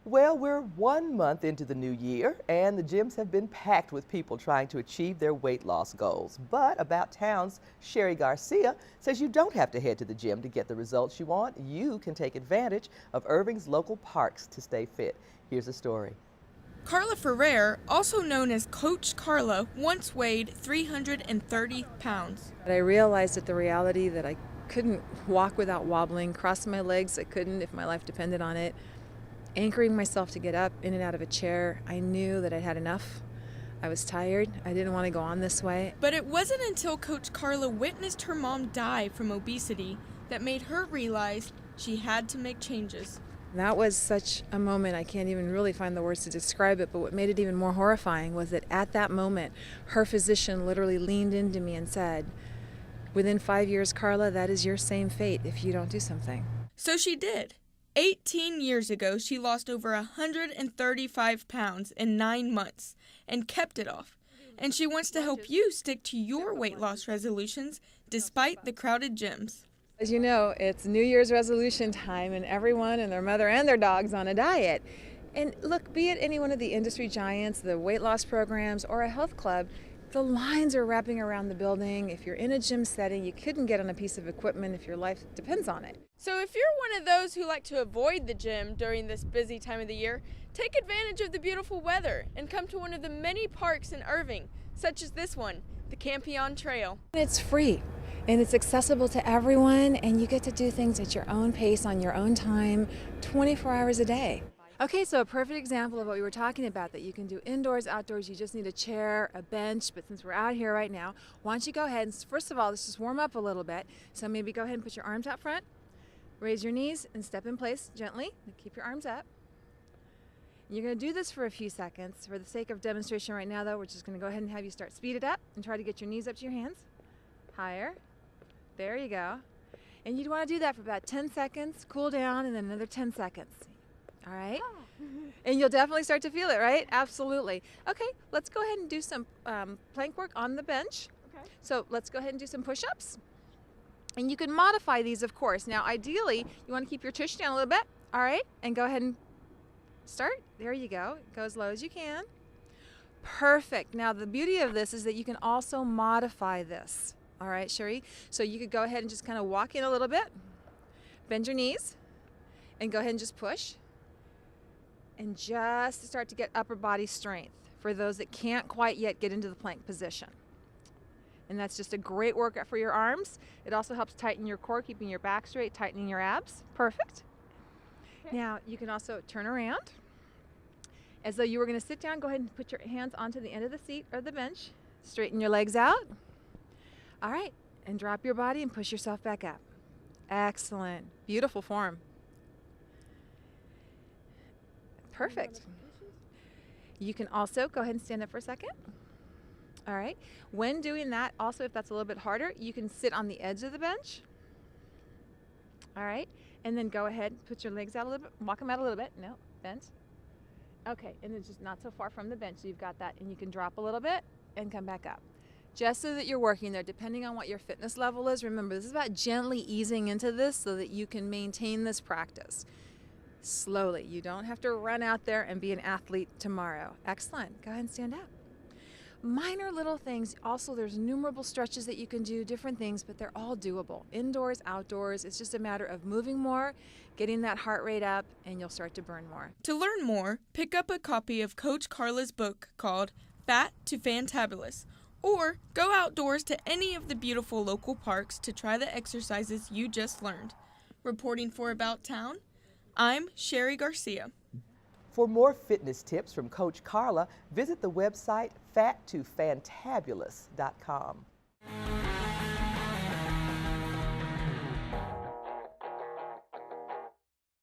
Well, we're 1 month into the new year, and the gyms have been packed with people trying to achieve their weight loss goals. But About Towne's Cheri Garcia says you don't have to head to the gym to get the results you want. You can take advantage of Irving's local parks to stay fit. Here's a story. Carla Ferrer, also known as Coach Carla, once weighed 330 pounds. But I realized that the reality that I couldn't walk without wobbling, cross my legs, I couldn't if my life depended on it. Anchoring myself to get up in and out of a chair, I knew that I'd had enough. I was tired. I didn't want to go on this way. But it wasn't until Coach Carla witnessed her mom die from obesity that made her realize she had to make changes. That was such a moment, I can't even really find the words to describe it, but what made it even more horrifying was that at that moment, her physician literally leaned into me and said, "Within 5 years, Carla, that is your same fate if you don't do something." So she did. 18 years ago, she lost over 135 pounds in 9 months and kept it off. And she wants to help you stick to your weight loss resolutions despite the crowded gyms. As you know, it's New Year's resolution time, and everyone and their mother and their dog's on a diet. And look, be it any one of the industry giants, the weight loss programs, or a health club, the lines are wrapping around the building. If you're in a gym setting, you couldn't get on a piece of equipment if your life depends on it. So if you're one of those who like to avoid the gym during this busy time of the year, take advantage of the beautiful weather and come to one of the many parks in Irving, such as this one, the Campion Trail. It's free and it's accessible to everyone, and you get to do things at your own pace on your own time 24 hours a day. Okay, so a perfect example of what we were talking about, that you can do indoors, outdoors. You just need a chair, a bench, but since we're out here right now, why don't you go ahead and, first of all, let's just warm up a little bit. So maybe go ahead and put your arms out front, raise your knees, and step in place gently. Keep your arms up. You're going to do this for a few seconds. For the sake of demonstration right now, though, we're just going to go ahead and have you start speed it up and try to get your knees up to your hands. Higher. There you go. And you'd want to do that for about 10 seconds, cool down, and then another 10 seconds. All right? And you'll definitely start to feel it, right? Absolutely. Okay, let's go ahead and do some plank work on the bench. Okay. So let's go ahead and do some push-ups. And you can modify these, of course. Now, ideally, you want to keep your tush down a little bit, all right? And go ahead and start. There you go. Go as low as you can. Perfect. Now, the beauty of this is that you can also modify this. All right, Cheri? So you could go ahead and just kind of walk in a little bit, bend your knees, and go ahead and just push. And just start to get upper body strength for those that can't quite yet get into the plank position. And that's just a great workout for your arms. It also helps tighten your core, keeping your back straight, tightening your abs. Perfect. Okay. Now, you can also turn around. As though you were going to sit down, go ahead and put your hands onto the end of the seat or the bench. Straighten your legs out. All right. And drop your body and push yourself back up. Excellent. Beautiful form. Perfect. You can also go ahead and stand up for a second. All right. When doing that, also, if that's a little bit harder, you can sit on the edge of the bench. All right. And then go ahead, put your legs out a little bit, walk them out a little bit. No, bent. Okay. And then just not so far from the bench. So you've got that. And you can drop a little bit and come back up. Just so that you're working there, depending on what your fitness level is. Remember, this is about gently easing into this so that you can maintain this practice. Slowly. You don't have to run out there and be an athlete tomorrow. Excellent. Go ahead and stand up. Minor little things. Also, there's innumerable stretches that you can do, different things, but they're all doable. Indoors, outdoors. It's just a matter of moving more, getting that heart rate up, and you'll start to burn more. To learn more, pick up a copy of Coach Carla's book called Fat to Fantabulous, or go outdoors to any of the beautiful local parks to try the exercises you just learned. Reporting for About Towne, I'm Cheri Garcia. For more fitness tips from Coach Carla, visit the website fattofantabulous.com.